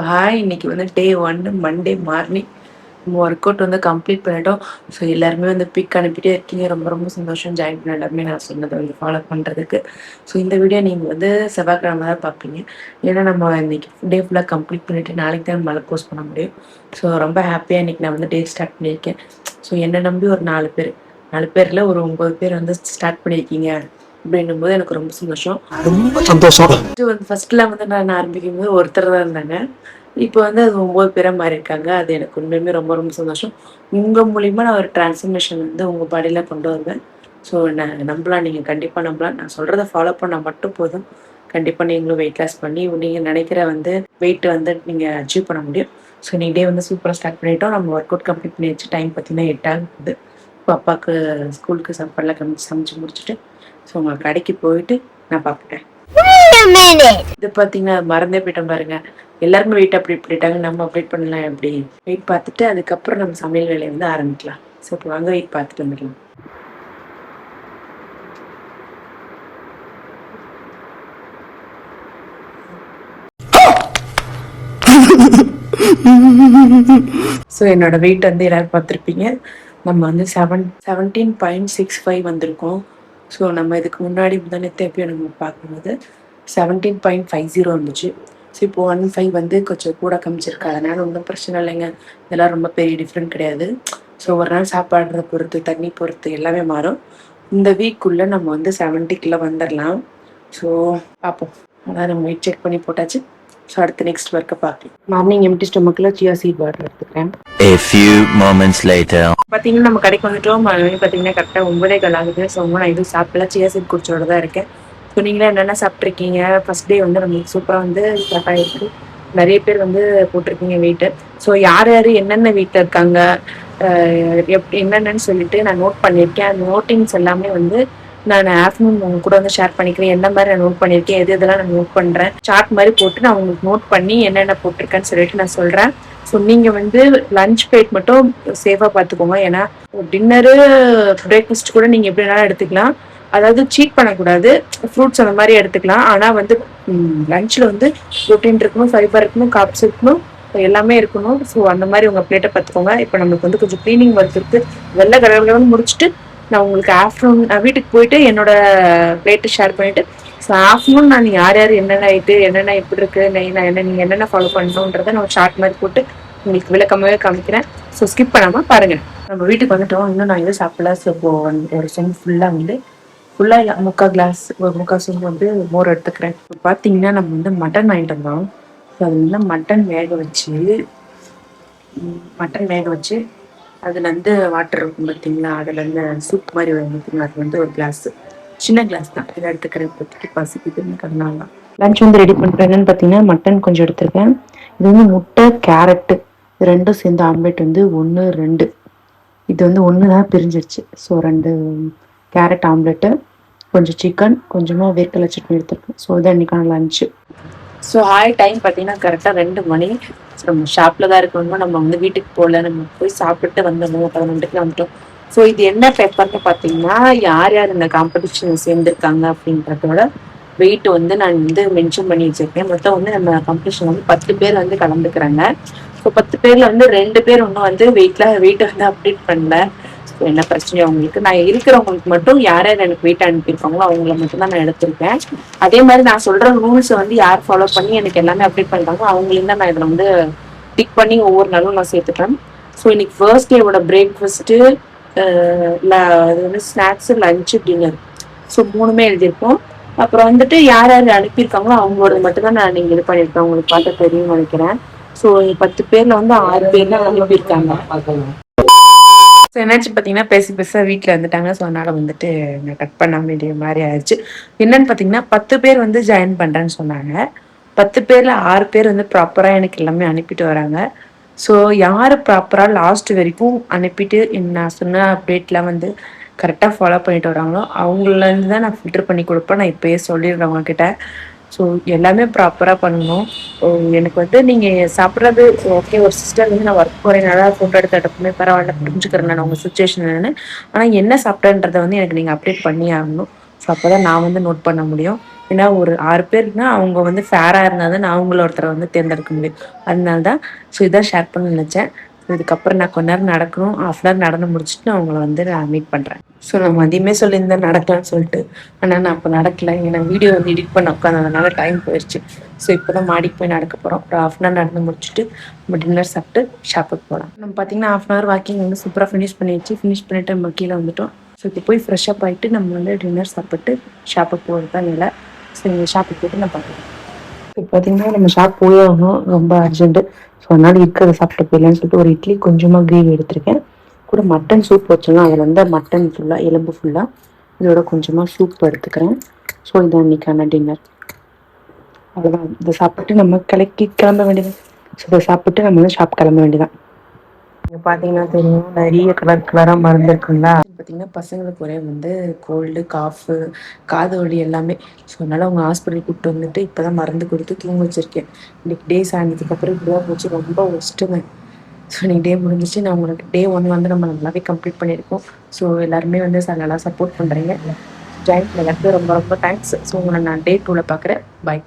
Hi, இன்னைக்கு வந்து டே 1 Monday morning work out வந்து கம்ப்ளீட் பண்ணிட்டோம். ஸோ எல்லாருமே வந்து பிக் அனுப்பிட்டே இருக்கீங்க. ரொம்ப ரொம்ப சந்தோஷம். ஜாயின் பண்ண எல்லாருமே நான் சொன்னதை வந்து ஃபாலோ பண்ணுறதுக்கு. ஸோ இந்த வீடியோ நீங்கள் வந்து செவ்வாய்க்கிழமை தான் பார்ப்பீங்க. ஏன்னா நம்ம இன்னைக்கு டே ஃபுல்லாக கம்ப்ளீட் பண்ணிவிட்டு நாளைக்கு தான் நம்மளால் போஸ்ட் பண்ண முடியும். ஸோ ரொம்ப ஹாப்பியாக இன்றைக்கி நான் வந்து டே ஸ்டார்ட் பண்ணியிருக்கேன். ஸோ என்னை நம்பி ஒரு 4 பேரில் ஒரு 9 பேர் வந்து ஸ்டார்ட் பண்ணியிருக்கீங்க அப்படின்னும் போது எனக்கு ரொம்ப சந்தோஷம். ரொம்ப சந்தோஷம். ஃபர்ஸ்ட்லாம் வந்து நான் ஆரம்பிக்கும் போது ஒருத்தர் தான் இருந்தாங்க. இப்போ வந்து அது 9 பேரா மாறியிருக்காங்க. அது எனக்கு உண்மையுமே ரொம்ப ரொம்ப சந்தோஷம். உங்க மூலியமா நான் ஒரு டிரான்ஸ்ஃபர்மேஷன் வந்து உங்க பாடியில கொண்டு வருவேன். ஸோ நம்பலாம், நீங்க கண்டிப்பா நம்பலாம். நான் சொல்றத ஃபாலோ பண்ணா மட்டும் போதும். கண்டிப்பா நீங்களும் வெயிட் லாஸ் பண்ணி நீங்க நினைக்கிற வந்து வெயிட் வந்து நீங்க அச்சீவ் பண்ண முடியும். ஸோ இன்னைக்கு டே வந்து சூப்பரா ஸ்டார்ட் பண்ணிட்டோம். நம்ம ஒர்க் அவுட் கம்ப்ளீட் பண்ணியாச்சு. டைம் பார்த்தீங்கன்னா 8 ஆகுது. இப்போ அப்பாவுக்கு ஸ்கூலுக்கு சாப்பாடுலாம் சமைச்சு முடிச்சுட்டு ஸோ உங்க கடைக்கு போயிட்டு நான் பார்ப்பேன். இது பார்த்தீங்கன்னா மறந்தே போயிட்டோம் பாருங்க. எல்லாருமே வெயிட் அப்டேட் பண்ணிட்டாங்க. நம்ம அப்டேட் பண்ணலாம் எப்படி? வெயிட் பார்த்துட்டு அதுக்கப்புறம் நம்ம சமையல் வேலையை வந்து ஆரம்பிக்கலாம். ஸோ இப்போ வாங்க வெயிட் பார்த்துட்டு வந்துடலாம். ஸோ என்னோட வெயிட் வந்து எல்லாரும் பார்த்துருப்பீங்க. நம்ம வந்து 17.65 வந்திருக்கோம். ஸோ நம்ம இதுக்கு முன்னாடி முந்தானே நம்ம பார்க்கும்போது 17.50 வந்துச்சு. ஸோ இப்போ 15 வந்து கொஞ்சம் கூட கமிச்சிருக்கு. அதனால ஒன்றும் பிரச்சனை இல்லைங்க. இதெல்லாம் ரொம்ப பெரிய டிஃப்ரெண்ட் கிடையாது. ஸோ ஒரு நாள் சாப்பாடுறத பொறுத்து, தண்ணி பொறுத்து எல்லாமே மாறும். இந்த வீக்குள்ளே நம்ம வந்து 70 வந்துடலாம். ஸோ பார்ப்போம். அதான் நம்ம வெயிட் செக் பண்ணி போட்டாச்சு. ஸோ அடுத்து நெக்ஸ்ட் ஒர்க்கை பார்க்கலாம். மார்னிங் எம்டி ஸ்டொமக்கில் சியா சீட் வாட்டர் எடுத்துக்கிறேன். A few moments later. பார்த்தீங்கன்னா நம்ம கடைக்கு வந்துட்டோம். பார்த்தீங்கன்னா கரெக்டாக 9:15 ஆகுது. ஸோ நான் எதுவும் சாப்பிடல, சியா சீட் குடிச்சோட தான் இருக்கேன். ஸோ நீங்களே என்னென்ன சாப்பிட்ருக்கீங்க? ஃபர்ஸ்ட் டே வந்து நம்மளுக்கு சூப்பராக வந்து ஸ்டார்ட் ஆகிருக்கு. நிறைய பேர் வந்து போட்டிருக்கீங்க வெயிட்டு. ஸோ யார் யார் என்னென்ன வீட்டில் இருக்காங்க, என்னென்னு சொல்லிட்டு நான் நோட் பண்ணியிருக்கேன். அந்த நோட்டிங்ஸ் எல்லாமே வந்து நான் ஆஃப்டர்நூன் உங்க கூட வந்து ஷேர் பண்ணிக்கிறேன். என்ன மாதிரி நான் நோட் பண்ணியிருக்கேன், எதெல்லாம் நான் நோட் பண்ணுறேன், சார்ட் மாதிரி போட்டு நான் உங்களுக்கு நோட் பண்ணி என்னென்ன போட்டிருக்கேன்னு சொல்லிட்டு நான் சொல்கிறேன். ஸோ நீங்கள் வந்து லஞ்ச் பிளேட் மட்டும் சேஃபாக பார்த்துக்கோங்க. ஏன்னா டின்னரு பிரேக்ஃபாஸ்ட் கூட நீங்கள் எப்படி வேணாலும் எடுத்துக்கலாம். அதாவது சீட் பண்ணக்கூடாது. ஃப்ரூட்ஸ் அந்த மாதிரி எடுத்துக்கலாம். ஆனால் வந்து லஞ்சில் வந்து ப்ரோட்டீன் இருக்கணும், ஃபைபர் இருக்கணும், கார்ப்ஸ் இருக்கணும், எல்லாமே இருக்கணும். ஸோ அந்த மாதிரி உங்கள் பிளேட்டை பார்த்துக்கோங்க. இப்போ நம்மளுக்கு வந்து கொஞ்சம் க்ளீனிங் ஒர்க் இருக்குது. வெள்ளை கடவுள்கள் முடிச்சுட்டு நான் உங்களுக்கு ஆஃப்டர்நூன் வீட்டுக்கு போயிட்டு என்னோட பிளேட்டை ஷேர் பண்ணிவிட்டு ஸோ ஆஃப்டர்நூன் நான் யார் யார் என்னென்ன ஆகிட்டு என்னென்ன எப்படி இருக்குது, நான் நீங்கள் என்னென்ன ஃபாலோ பண்ணணுன்றதை நான் ஷார்ட் மாதிரி போட்டு உங்களுக்கு விளக்கமாகவே காமிக்கிறேன். ஸோ ஸ்கிப் பண்ணாமல் பாருங்கள். நம்ம வீட்டுக்கு வந்துட்டோம். இன்னும் நான் எதுவும் சாப்பிடல. ஸோ இப்போ ஒரு செம் ஃபுல்லாக இல்லை, முக்கால் கிளாஸ் ஒரு முக்கால் செம் வந்து மோர் எடுத்துக்கிறேன். இப்போ பார்த்தீங்கன்னா நம்ம வந்து மட்டன் வாங்கிட்டு வந்தோம். ஸோ அது வந்து மட்டன் வேக வச்சு அதில் வந்து வாட்டர் இருக்கும் பார்த்தீங்களா, அதில் வந்து சூப் மாதிரி வரும் பார்த்தீங்களா, அது வந்து ஒரு கிளாஸ், சின்ன கிளாஸ் தான் இதை எடுத்துக்கிறேன். இப்போதைக்கு பசிக்குதுன்னு அதனால தான் லஞ்ச் வந்து ரெடி பண்ணுறேன்னு பார்த்தீங்கன்னா மட்டன் கொஞ்சம் எடுத்துருக்கேன். இது வந்து முட்டை, கேரட்டு ரெண்டும் சேர்ந்து ஆம்லேட் வந்து 1 2, இது வந்து 1 தான் பிரிஞ்சிருச்சு. ஸோ 2 கேரட் ஆம்லேட்டு, கொஞ்சம் சிக்கன், கொஞ்சமாக வேர்க்கடலை சட்னி எடுத்துருக்கேன். ஸோ இதான் இன்றைக்கான லஞ்சு. ஸோ டைம் பார்த்தீங்கன்னா கரெக்டாக 2 மணி. ஸோ நம்ம ஷாப்பில் தான் இருக்கணும். நம்ம வந்து வீட்டுக்கு போகல, நம்ம போய் சாப்பிட்டு வந்துடணும். 11 வந்துட்டோம். ஸோ இது என்ன பேப்பர்னு பார்த்தீங்கன்னா யார் யார் இந்த காம்படிஷன் சேர்ந்துருக்காங்க அப்படின்றதோட வெயிட் வந்து நான் வந்து மென்ஷன் பண்ணி வச்சிருக்கேன். மொத்தம் வந்து நம்ம காம்படிஷன் வந்து 10 பேர் வந்து கலந்துக்கிறாங்க. ஸோ 10 பேரில் வந்து 2 பேர் இன்னும் வந்து வெயிட் வந்து அப்டேட் பண்ணல. ஸோ என்ன பிரச்சனையோ அவங்களுக்கு, நான் இருக்கிறவங்களுக்கு மட்டும் யார் யார் எனக்கு வெயிட் அனுப்பியிருக்காங்களோ அவங்கள மட்டும் தான் நான் எடுத்திருக்கேன். அதே மாதிரி நான் சொல்கிற ரூல்ஸை வந்து யார் ஃபாலோ பண்ணி எனக்கு எல்லாமே அப்டேட் பண்ணுறாங்களோ அவங்களையும் தான் நான் இதில் வந்து டிக் பண்ணி ஒவ்வொரு நாளும் நான் சேர்த்துட்டேன். ஸோ இன்னைக்கு ஃபர்ஸ்ட் டேவோட பிரேக்ஃபாஸ்ட்டு, அது வந்து ஸ்நாக்ஸு, லஞ்சு, டின்னர், ஸோ 3மே எழுதியிருக்கோம். அப்புறம் வந்துட்டு யார் யார் அனுப்பியிருக்காங்களோ அவங்களோட மட்டும்தான் நான் நீங்கள் இது பண்ணியிருக்கேன். உங்களுக்கு பார்த்து தெரியும்னு நினைக்கிறேன். ஸோ 10 பேரில் வந்து 6 பேர் தான் அனுப்பியிருக்காங்க. ஸோ என்னாச்சு பார்த்தீங்கன்னா பேச வீட்டில் வந்துட்டாங்க. ஸோ அதனால் வந்துட்டு நான் கட் பண்ண வேண்டிய மாதிரி ஆயிடுச்சு. என்னன்னு பார்த்தீங்கன்னா 10 பேர் வந்து ஜாயின் பண்ணுறேன்னு சொன்னாங்க. 10 பேரில் 6 பேர் வந்து ப்ராப்பராக எனக்கு எல்லாமே அனுப்பிட்டு வராங்க. ஸோ யார் ப்ராப்பராக லாஸ்ட் வரைக்கும் அனுப்பிட்டு நான் சொன்ன அப்டேட்லாம் வந்து கரெக்டாக ஃபாலோ பண்ணிட்டு வராங்களோ அவங்களேருந்து தான் நான் ஃபில்டர் பண்ணி கொடுப்பேன். நான் இப்போயே சொல்லிடுறேன் அவங்கக்கிட்ட. ஸோ எல்லாமே ப்ராப்பராக பண்ணணும். எனக்கு வந்து நீங்கள் சாப்பிட்றது ஓகே. ஒரு சிஸ்டர் வந்து நான் ஒர்க் போகிறேன், நல்லா ஃபோட்டோ எடுத்து எடுப்புமே பரவாயில்ல, புரிஞ்சுக்கிறேன் நான் உங்கள் சுச்சுவேஷன் என்னென்னு. ஆனால் என்ன சாப்பிட்டேன்றதை வந்து எனக்கு நீங்கள் அப்டேட் பண்ணி ஆகணும். ஸோ அப்போ தான் நான் வந்து நோட் பண்ண முடியும். ஏன்னா ஒரு 6 பேருக்குனா அவங்க வந்து ஃபேராக இருந்தால் தான் நான் அவங்கள ஒருத்தரை வந்து தேர்ந்தெடுக்க முடியும். அதனால தான் இதான் ஷேர் பண்ண நினச்சேன். இதுக்கப்புறம் நான் கொஞ்ச நேரம் நடக்கணும். 1/2 நடந்து முடிச்சுட்டு நான் அவங்கள வந்து நான் மீட் பண்ணுறேன். ஸோ நான் மதியமே சொல்லியிருந்தேன் நடக்கலாம்னு சொல்லிட்டு. ஆனால் நான் அப்போ நடக்கல. ஏன்னா வீடியோ வந்து எடிட் பண்ண உட்காந்ததுனால டைம் போயிடுச்சு. ஸோ இப்போ தான் மாடிக்கு போய் நடக்க போகிறோம். ஒரு 1/2 நடந்து முடிச்சுட்டு நம்ம டின்னர் சாப்பிட்டு ஷாப்புக்கு போகலாம். நம்ம பார்த்தீங்கன்னா 1/2 வாக்கிங் வந்து சூப்பராக ஃபினிஷ் பண்ணிவிட்டு நம்ம கீழே வந்துட்டோம். ஸோ இப்போ போய் ஃப்ரெஷ்ஷப் ஆகிட்டு நம்ம வந்து டின்னர் சாப்பிட்டு ஷாப்புக்கு போகிறது தான் இல்லை. ஸோ நீங்கள் ஷாப்புக்கு போய்ட்டு நான் பார்க்குறேன். இப்போ பார்த்தீங்கன்னா நம்ம ஷாப் போயே ஆகணும், ரொம்ப அர்ஜென்ட்டு. ஸோ அதனால் இருக்கிறத சாப்பிட்டு போயிடலான்னு சொல்லிட்டு ஒரு இட்லி கொஞ்சமாக கிரேவி எடுத்திருக்கேன். கூட மட்டன் சூப் வச்சோம்னா அதில் வந்து மட்டன் ஃபுல்லாக எலும்பு ஃபுல்லாக இதோட கொஞ்சமாக சூப் எடுத்துக்கிறேன். ஸோ இதான் இன்றைக்கான டின்னர். அவ்வளோதான். இதை சாப்பிட்டு நம்ம கிளம்ப வேண்டியது. ஸோ இதை சாப்பிட்டு நம்ம வந்து ஷாப் கிளம்ப வேண்டியதான். இங்கே பார்த்தீங்கன்னா தெரியும், நிறைய கலராக மருந்து இருக்குங்களா. பார்த்தீங்கன்னா பசங்களுக்கு ஒரே வந்து கோல்டு, காஃபு, காது வலி எல்லாமே. ஸோ அதனால் அவங்க ஹாஸ்பிட்டல் கூப்பிட்டு வந்துட்டு இப்போ தான் மருந்து கொடுத்து தூங்க வச்சுருக்கேன். இன்றைக்கி டே சாயந்தரத்துக்கப்புறம் இப்படிதான் போச்சு. ரொம்ப ஒஸ்ட்டுங்க. ஸோ இன்னைக்கு டே முடிஞ்சிச்சு. நான் உங்களுக்கு டே 1 வந்து நம்ம நல்லாவே கம்ப்ளீட் பண்ணியிருக்கோம். ஸோ எல்லாருமே வந்து நல்லா சப்போர்ட் பண்ணுறீங்க. ஜாயின் பண்ண எல்லாருக்கும் ரொம்ப ரொம்ப தேங்க்ஸ். ஸோ உங்களை நான் டே 2ல் பார்க்குறேன். பாய்.